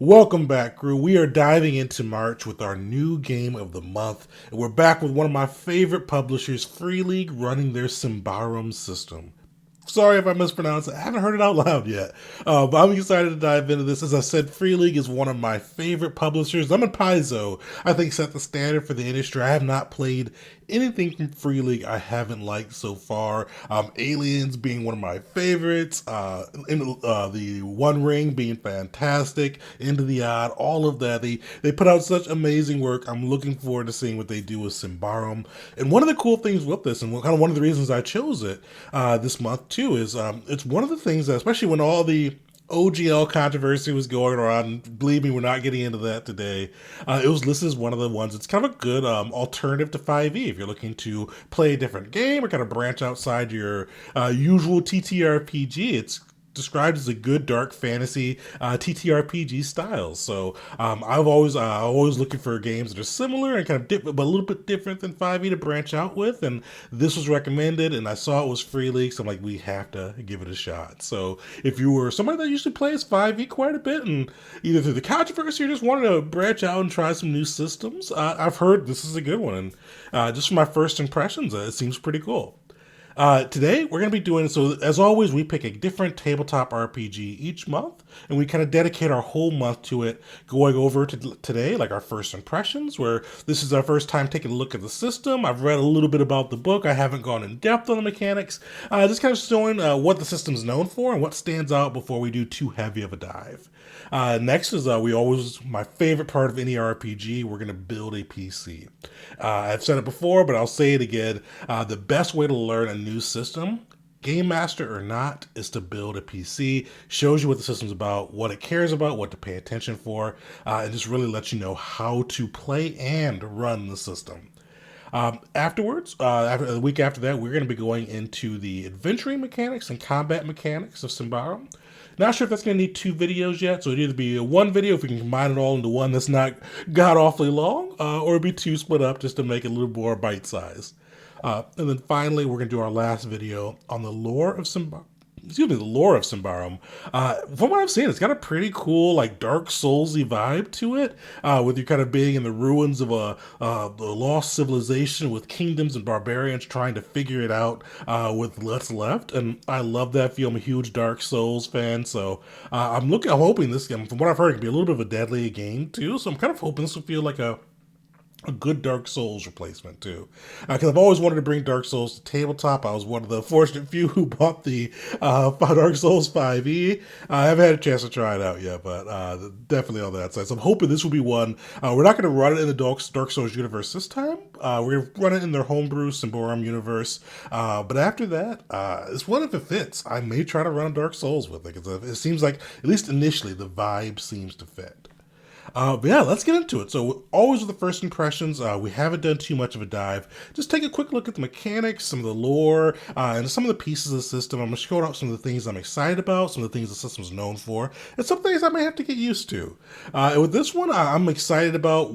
Welcome back, crew. We are diving into March with our new game of the month, and we're back with one of my favorite publishers, Free League, running their Symbaroum system. Sorry if I mispronounced it. I haven't heard it out loud yet. But I'm excited to dive into this. As I said, Free League is one of my favorite publishers. I'm a Paizo. I think set the standard for the industry. I have not played anything from Free League I haven't liked so far. Aliens being one of my favorites. The One Ring being fantastic. Into the Odd, all of that. They put out such amazing work. I'm looking forward to seeing what they do with Symbaroum. And one of the cool things with this, and kind of one of the reasons I chose it this month too, is it's one of the things that, especially when all the OGL controversy was going around. Believe me, we're not getting into that today. It was listed as one of the ones. It's kind of a good alternative to 5e if you're looking to play a different game or kind of branch outside your usual TTRPG. It's described as a good dark fantasy TTRPG style. So I've always looking for games that are similar and kind of different, but a little bit different than 5e to branch out with. And this was recommended, and I saw it was Free League, so I'm like, we have to give it a shot. So if you were somebody that usually plays 5e quite a bit, and either through the controversy or just wanted to branch out and try some new systems, I've heard this is a good one. And just from my first impressions, it seems pretty cool. Today, we're going to be doing, so as always, we pick a different tabletop RPG each month, and we kind of dedicate our whole month to it, going over to today, like our first impressions, where this is our first time taking a look at the system. I've read a little bit about the book. I haven't gone in depth on the mechanics, just kind of showing what the system's known for and what stands out before we do too heavy of a dive. Next is my favorite part of any RPG, we're going to build a PC. I've said it before, but I'll say it again. The best way to learn a new system, game master or not, is to build a PC. Shows you what the system's about, what it cares about, what to pay attention for, and just really lets you know how to play and run the system. After the week after that, we're going to be going into the adventuring mechanics and combat mechanics of Symbaroum. Not sure if that's going to need two videos yet, so it'd either be one video if we can combine it all into one that's not god awfully long, or it'd be two split up just to make it a little more bite size. And then finally, we're going to do our last video on the lore of Symbaroum. Excuse me, the lore of Symbaroum. From what I've seen, it's got a pretty cool, like Dark Soulsy vibe to it, with you kind of being in the ruins of the lost civilization with kingdoms and barbarians trying to figure it out with what's left. And I love that feel. I'm a huge Dark Souls fan, so I'm hoping this game, from what I've heard, it can be a little bit of a deadly game too. So I'm kind of hoping this will feel like a good Dark Souls replacement too, because I've always wanted to bring Dark Souls to tabletop. I was one of the fortunate few who bought the Dark Souls 5e. I haven't had a chance to try it out yet, but definitely on that side. So I'm hoping this will be one. We're not going to run it in the Dark Souls universe this time. We're going to run it in their homebrew Symbaroum universe. But after that, it's one if it fits. I may try to run Dark Souls with it, because it seems like, at least initially, the vibe seems to fit. But yeah, let's get into it. So always with the first impressions, we haven't done too much of a dive. Just take a quick look at the mechanics, some of the lore, and some of the pieces of the system. I'm going to show out some of the things I'm excited about, some of the things the system's known for, and some things I may have to get used to. And with this one, I'm excited about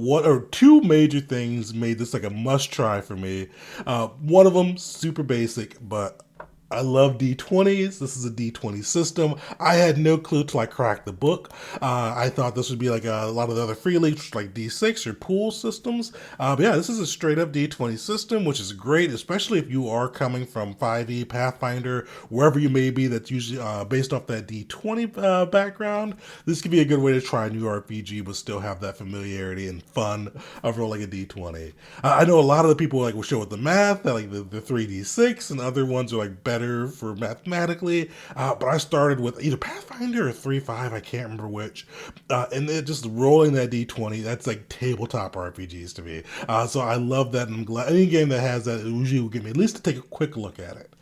two major things made this like a must try for me. One of them, super basic, but I love D20s. This is a D20 system. I had no clue till I cracked the book. I thought this would be like a lot of the other free leagues, like D6 or pool systems. But yeah, this is a straight up D20 system, which is great, especially if you are coming from 5e, Pathfinder, wherever you may be, that's usually based off that D20 background. This could be a good way to try a new RPG, but still have that familiarity and fun of rolling a D20. I know a lot of the people will show with the math, that like the 3D6, and other ones are like better for mathematically, but I started with either Pathfinder or 3.5, I can't remember which, and it just rolling that D20, that's like tabletop RPGs to me. So I love that, and I'm glad any game that has that usually will give me at least to take a quick look at it.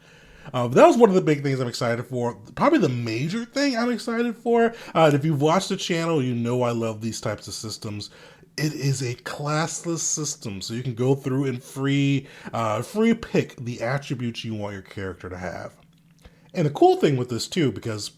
That was one of the big things I'm excited for. Probably the major thing I'm excited for. And if you've watched the channel, you know I love these types of systems. It is a classless system, so you can go through and free pick the attributes you want your character to have. And the cool thing with this too, because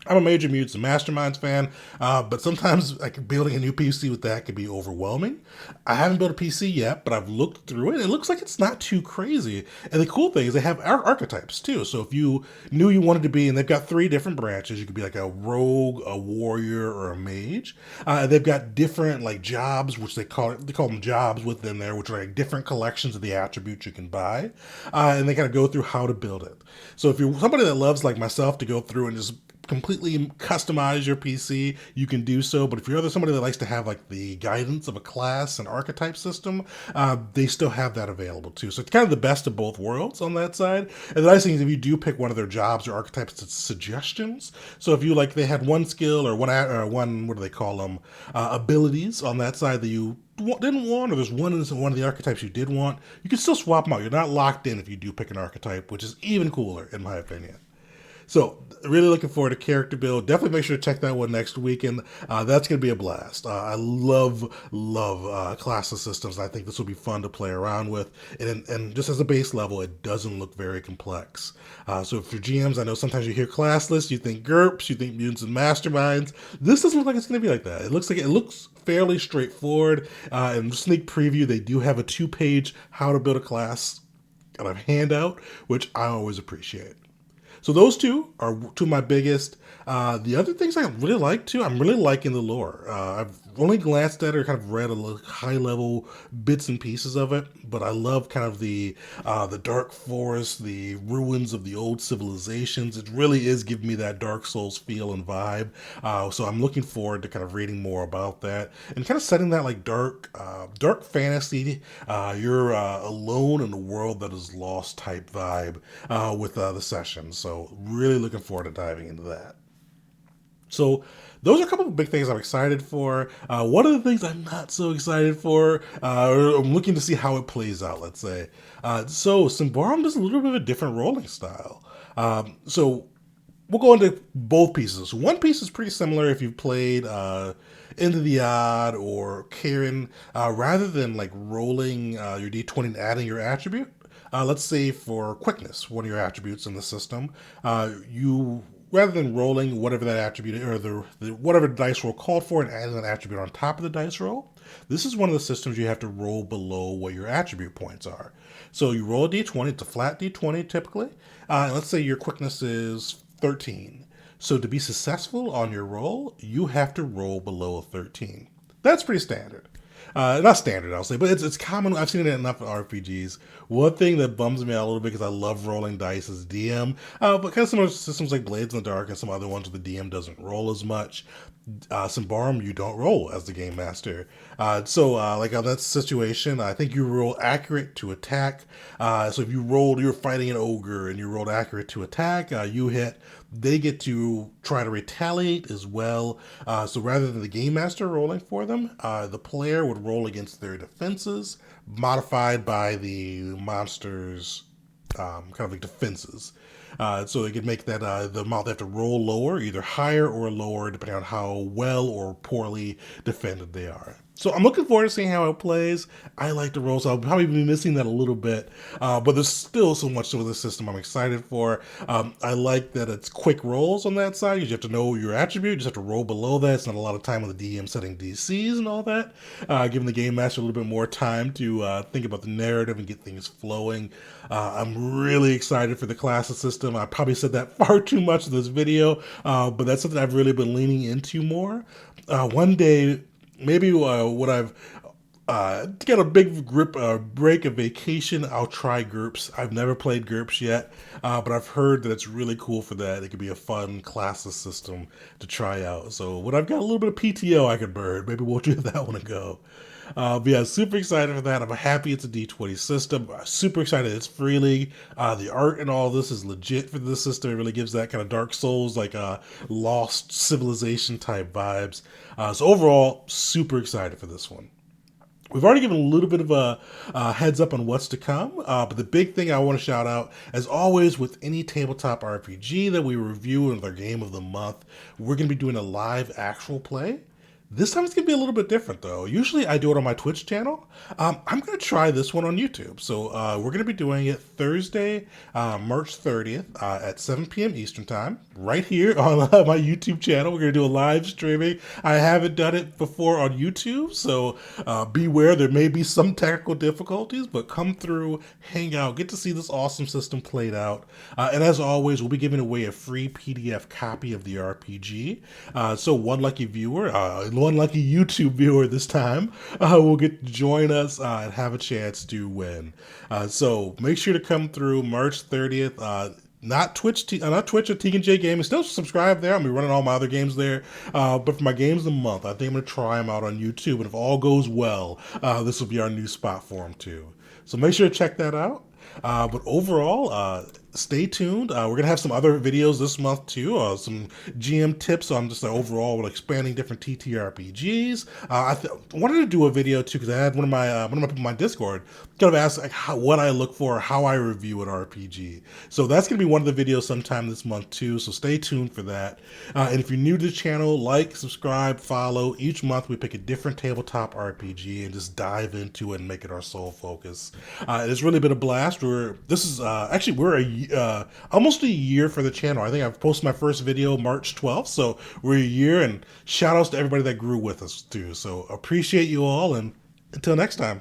I'm a major Mutants and Masterminds fan, but sometimes like building a new PC with that could be overwhelming. I haven't built a PC yet, but I've looked through it. It looks like it's not too crazy. And the cool thing is they have archetypes too. So if you knew you wanted to be, and they've got three different branches, you could be like a rogue, a warrior, or a mage. They've got different like jobs, which they call them jobs within there, which are like different collections of the attributes you can buy, and they kind of go through how to build it. So if you're somebody that loves like myself to go through and just completely customize your PC, you can do so. But if you're somebody that likes to have like the guidance of a class and archetype system, they still have that available too. So it's kind of the best of both worlds on that side. And the nice thing is if you do pick one of their jobs or archetypes, it's suggestions. So if you like, they had one skill or one what do they call them, abilities on that side that you didn't want, or there's one in one of the archetypes you did want, you can still swap them out. You're not locked in if you do pick an archetype, which is even cooler in my opinion. So really looking forward to character build. Definitely make sure to check that one next weekend. That's going to be a blast. I love classes systems. I think this will be fun to play around with. And just as a base level, it doesn't look very complex. So if you're GMs, I know sometimes you hear class lists, you think GURPS, you think mutants and masterminds. This doesn't look like it's going to be like that. It looks fairly straightforward. In sneak preview, they do have a 2-page how to build a class kind of handout, which I always appreciate. So those two are two of my biggest. The other things I really like too, I'm really liking the lore. I've only glanced at it or kind of read a high level bits and pieces of it, but I love kind of the dark forest, the ruins of the old civilizations. It really is giving me that Dark Souls feel and vibe. So I'm looking forward to kind of reading more about that and kind of setting that like dark fantasy. You're alone in a world that is lost type vibe with the session. So really looking forward to diving into that. So those are a couple of big things I'm excited for. One of the things I'm not so excited for, I'm looking to see how it plays out, let's say. So Symbaroum does a little bit of a different rolling style. So we'll go into both pieces. So one piece is pretty similar if you've played Into the Odd or Karen. Rather than like rolling your d20 and adding your attribute, let's say for quickness, one of your attributes in the system, you rather than rolling whatever that attribute or whatever dice roll called for and adding that attribute on top of the dice roll, this is one of the systems you have to roll below what your attribute points are. So you roll a d20, it's a flat d20 typically. Let's say your quickness is 13. So to be successful on your roll, you have to roll below a 13. That's pretty standard. Not standard, I'll say, but it's common. I've seen it in enough RPGs. One thing that bums me out a little bit because I love rolling dice as DM, but kind of similar to systems like Blades in the Dark and some other ones where the DM doesn't roll as much. Symbaroum, you don't roll as the game master. So like on that situation, I think you roll accurate to attack. So if you're fighting an ogre and you rolled accurate to attack, you hit. They get to try to retaliate as well. So rather than the game master rolling for them, the player would roll against their defenses, modified by the monster's kind of like defenses. So they can make that the amount they have to roll lower, either higher or lower, depending on how well or poorly defended they are. So I'm looking forward to seeing how it plays. I like the rolls. I'll probably be missing that a little bit, but there's still so much to the system I'm excited for. I like that it's quick rolls on that side. You just have to know your attribute. You just have to roll below that. It's not a lot of time with the DM setting DCs and all that, giving the game master a little bit more time to think about the narrative and get things flowing. I'm really excited for the classes system. I probably said that far too much in this video, but that's something I've really been leaning into more. One day, maybe when I've get a big break, a vacation, I'll try GURPS. I've never played GURPS yet, but I've heard that it's really cool for that. It could be a fun classes system to try out. So when I've got a little bit of PTO I could burn, maybe we'll give that one a go. But yeah, super excited for that. I'm happy it's a D20 system. Super excited it's Free League. The art and all this is legit for this system. It really gives that kind of Dark Souls, like lost civilization type vibes. So overall, super excited for this one. We've already given a little bit of a heads up on what's to come, but the big thing I want to shout out, as always with any tabletop RPG that we review in our game of the month, we're going to be doing a live actual play. This time it's gonna be a little bit different though. Usually I do it on my Twitch channel. I'm gonna try this one on YouTube. So we're gonna be doing it Thursday, March 30th at 7 p.m. Eastern time, right here on my YouTube channel. We're gonna do a live streaming. I haven't done it before on YouTube, so beware. There may be some technical difficulties, but come through, hang out, get to see this awesome system played out. And as always, we'll be giving away a free PDF copy of the RPG. So one lucky viewer, one lucky YouTube viewer this time, will get to join us and have a chance to win. So make sure to come through March 30th. Not Twitch at J Gaming. Still subscribe there. I'm be running all my other games there. But for my games of the month, I think I'm gonna try them out on YouTube. And if all goes well, this will be our new spot for them too. So make sure to check that out. But overall, stay tuned. We're going to have some other videos this month too. Some GM tips on just the overall expanding different TTRPGs. I wanted to do a video too because I had one of my people in my Discord kind of ask like what I look for, how I review an RPG. So that's going to be one of the videos sometime this month too. So stay tuned for that. And if you're new to the channel, like, subscribe, follow. Each month we pick a different tabletop RPG and just dive into it and make it our sole focus. It's really been a blast. We're almost a year for the channel. I think I've posted my first video March 12th, so we're a year, and shout outs to everybody that grew with us too. So appreciate you all, and until next time.